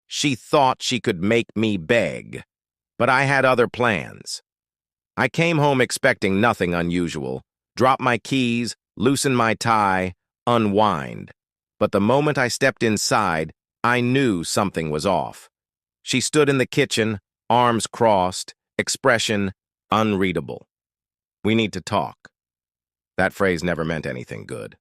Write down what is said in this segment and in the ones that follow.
She thought she could make me beg, but I had other plans. I came home expecting nothing unusual. Drop my keys, loosen my tie, unwind. But the moment I stepped inside, I knew something was off. She stood in the kitchen, arms crossed, expression unreadable. "We need to talk." That phrase never meant anything good.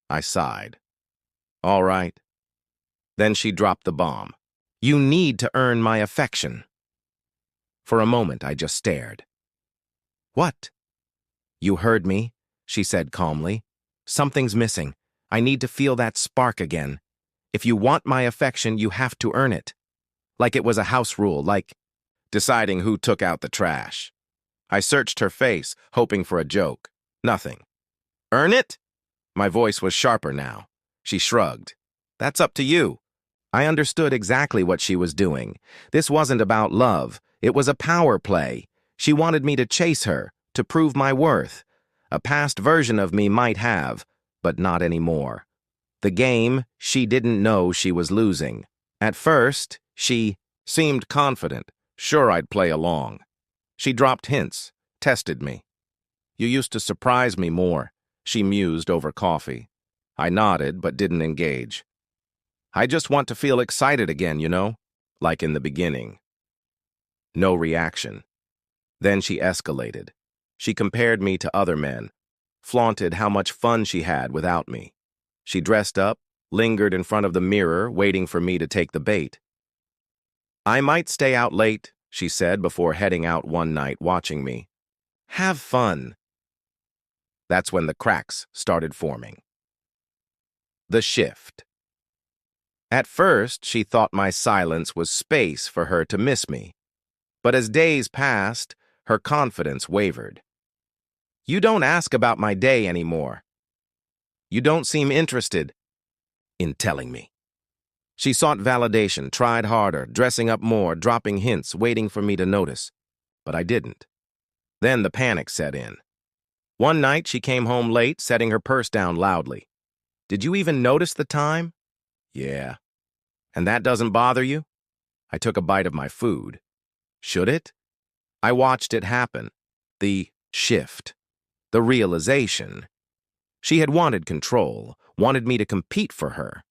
I sighed. "All right." Then she dropped the bomb. "You need to earn my affection." For a moment, I just stared. "What?" "You heard me," she said calmly. "Something's missing. I need to feel that spark again. If you want my affection, you have to earn it. Like it was a house rule, like deciding who took out the trash." I searched her face, hoping for a joke. Nothing. "Earn it?" My voice was sharper now. She shrugged. "That's up to you." I understood exactly what she was doing. This wasn't about love. It was a power play. She wanted me to chase her, to prove my worth. A past version of me might have, but not anymore. The game, she didn't know she was losing. At first, she seemed confident, sure I'd play along. She dropped hints, tested me. "You used to surprise me more," she mused over coffee. I nodded, but didn't engage. "I just want to feel excited again, you know, like in the beginning." No reaction. Then she escalated. She compared me to other men, flaunted how much fun she had without me. She dressed up, lingered in front of the mirror, waiting for me to take the bait. "I might stay out late," she said before heading out one night watching me. "Have fun." That's when the cracks started forming. The shift. At first, she thought my silence was space for her to miss me. But as days passed, her confidence wavered. "You don't ask about my day anymore. You don't seem interested in telling me." She sought validation, tried harder, dressing up more, dropping hints, waiting for me to notice. But I didn't. Then the panic set in. One night, she came home late, setting her purse down loudly. "Did you even notice the time?" "Yeah." "And that doesn't bother you?" I took a bite of my food. Should it? I watched it happen. The shift. The realization. She had wanted control, wanted me to compete for her.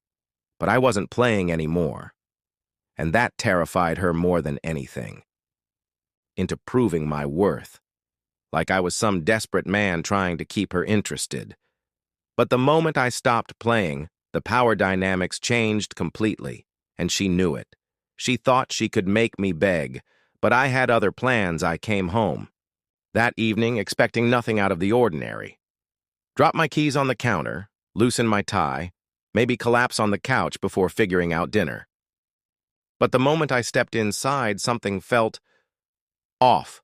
But I wasn't playing anymore. And that terrified her more than anything. Into proving my worth. Like I was some desperate man trying to keep her interested. But the moment I stopped playing, the power dynamics changed completely, and she knew it. She thought she could make me beg, but I had other plans. I came home that evening expecting nothing out of the ordinary. Drop my keys on the counter, loosen my tie, maybe collapse on the couch before figuring out dinner. But the moment I stepped inside, something felt off.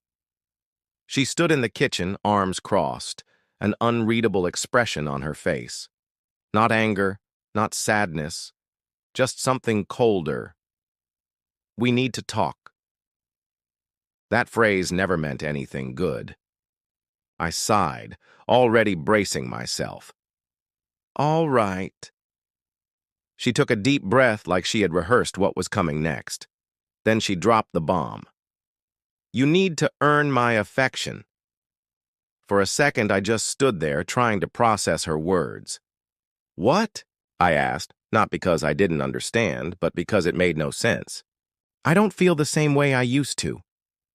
She stood in the kitchen, arms crossed, an unreadable expression on her face. Not anger, not sadness, just something colder. "We need to talk." That phrase never meant anything good. I sighed, already bracing myself. "All right." She took a deep breath like she had rehearsed what was coming next. Then she dropped the bomb. "You need to earn my affection." For a second, I just stood there trying to process her words. "What?" I asked, not because I didn't understand, but because it made no sense. "I don't feel the same way I used to.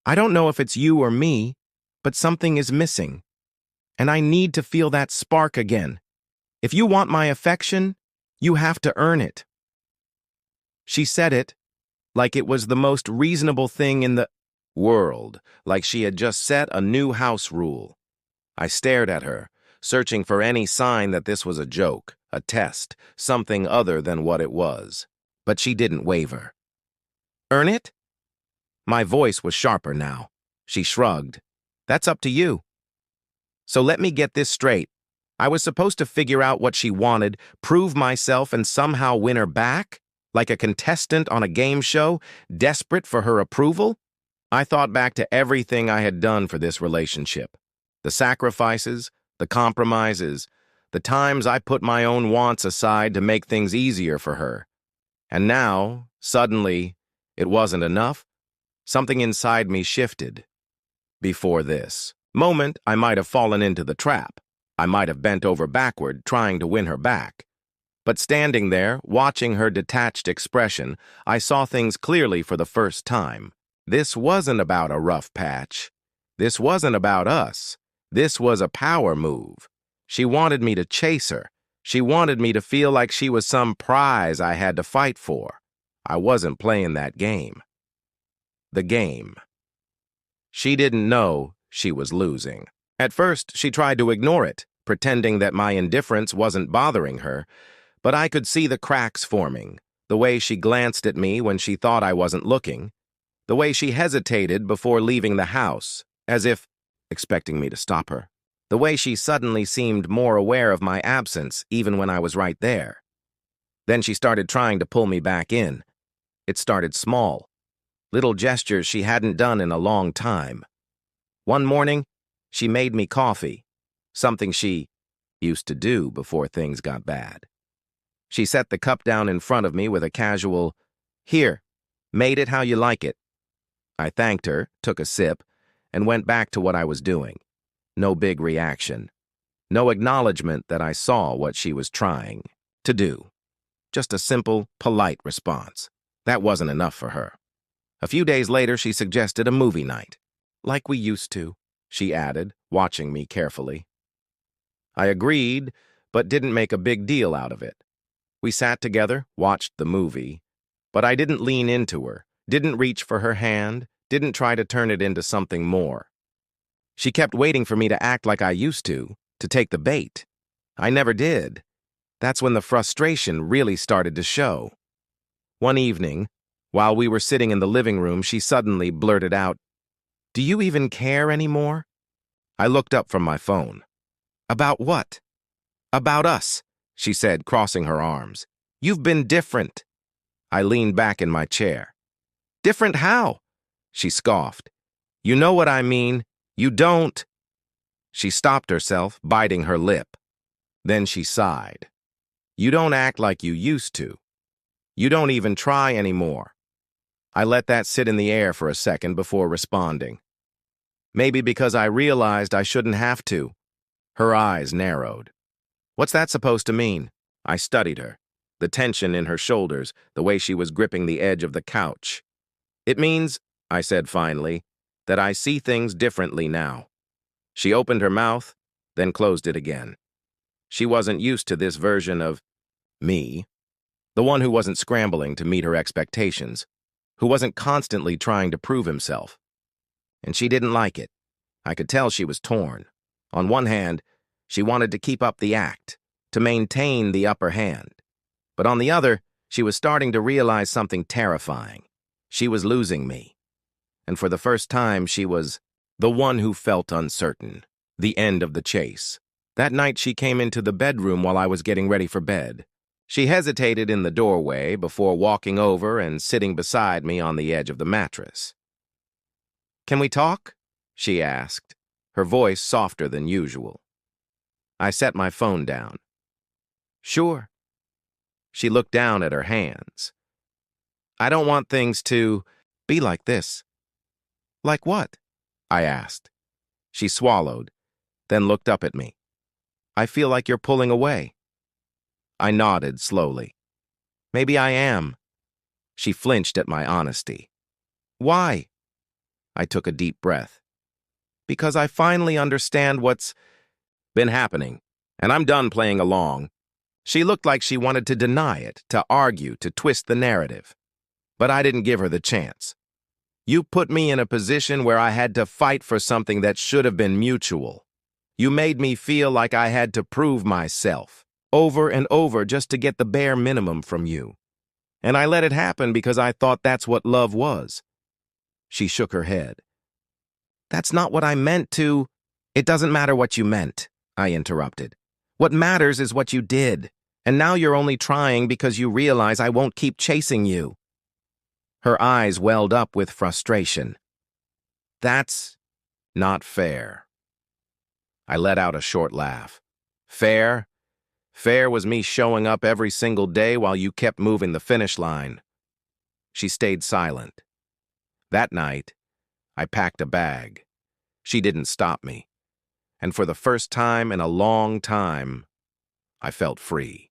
I don't know if it's you or me, but something is missing. And I need to feel that spark again. If you want my affection, you have to earn it." She said it like it was the most reasonable thing in the world, like she had just set a new house rule. I stared at her, searching for any sign that this was a joke, a test, something other than what it was. But she didn't waver. "Earn it?" My voice was sharper now. She shrugged. "That's up to you." So let me get this straight. I was supposed to figure out what she wanted, prove myself, and somehow win her back? Like a contestant on a game show, desperate for her approval? I thought back to everything I had done for this relationship. The sacrifices, the compromises, the times I put my own wants aside to make things easier for her. And now, Suddenly, it wasn't enough. Something inside me shifted. Before this moment, I might have fallen into the trap. I might have bent over backward, trying to win her back. But standing there, watching her detached expression, I saw things clearly for the first time. This wasn't about a rough patch. This wasn't about us. This was a power move. She wanted me to chase her. She wanted me to feel like she was some prize I had to fight for. I wasn't playing that game. The game. She didn't know she was losing. At first, she tried to ignore it, pretending that my indifference wasn't bothering her, but I could see the cracks forming, the way she glanced at me when she thought I wasn't looking, the way she hesitated before leaving the house, as if expecting me to stop her, the way she suddenly seemed more aware of my absence even when I was right there. Then she started trying to pull me back in. It started small, little gestures she hadn't done in a long time. One morning, she made me coffee, something she used to do before things got bad. She set the cup down in front of me with a casual, "Here, made it how you like it." I thanked her, took a sip, and went back to what I was doing. No big reaction. No acknowledgement that I saw what she was trying to do. Just a simple, polite response. That wasn't enough for her. A few days later, she suggested a movie night. "Like we used to," she added, watching me carefully. I agreed, but didn't make a big deal out of it. We sat together, watched the movie, but I didn't lean into her, didn't reach for her hand, didn't try to turn it into something more. She kept waiting for me to act like I used to take the bait. I never did. That's when the frustration really started to show. One evening, while we were sitting in the living room, she suddenly blurted out, "Do you even care anymore?" I looked up from my phone. "About what?" "About us," she said, crossing her arms. "You've been different." I leaned back in my chair. "Different how?" She scoffed. "You know what I mean. You don't." She stopped herself, biting her lip. Then she sighed. "You don't act like you used to. You don't even try anymore." I let that sit in the air for a second before responding. Maybe because I realized I shouldn't have to. Her eyes narrowed. "What's that supposed to mean?" I studied her, the tension in her shoulders, the way she was gripping the edge of the couch. "It means," I said finally, "that I see things differently now." She opened her mouth, then closed it again. She wasn't used to this version of me, the one who wasn't scrambling to meet her expectations, who wasn't constantly trying to prove himself. And she didn't like it. I could tell she was torn. On one hand, she wanted to keep up the act, to maintain the upper hand. But on the other, she was starting to realize something terrifying. She was losing me. And for the first time, she was the one who felt uncertain. The end of the chase. That night, she came into the bedroom while I was getting ready for bed. She hesitated in the doorway before walking over and sitting beside me on the edge of the mattress. "Can we talk?" she asked, her voice softer than usual. I set my phone down. "Sure." She looked down at her hands. "I don't want things to be like this." "Like what?" I asked. She swallowed, then looked up at me. "I feel like you're pulling away." I nodded slowly. "Maybe I am." She flinched at my honesty. "Why?" I took a deep breath. "Because I finally understand what's been happening, and I'm done playing along." She looked like she wanted to deny it, to argue, to twist the narrative. But I didn't give her the chance. "You put me in a position where I had to fight for something that should have been mutual. You made me feel like I had to prove myself, over and over, just to get the bare minimum from you. And I let it happen because I thought that's what love was." She shook her head. "That's not what I meant to—" "It doesn't matter what you meant," I interrupted. "What matters is what you did. And now you're only trying because you realize I won't keep chasing you." Her eyes welled up with frustration. "That's not fair." I let out a short laugh. "Fair? Fair was me showing up every single day while you kept moving the finish line." She stayed silent. That night, I packed a bag. She didn't stop me. And for the first time in a long time, I felt free.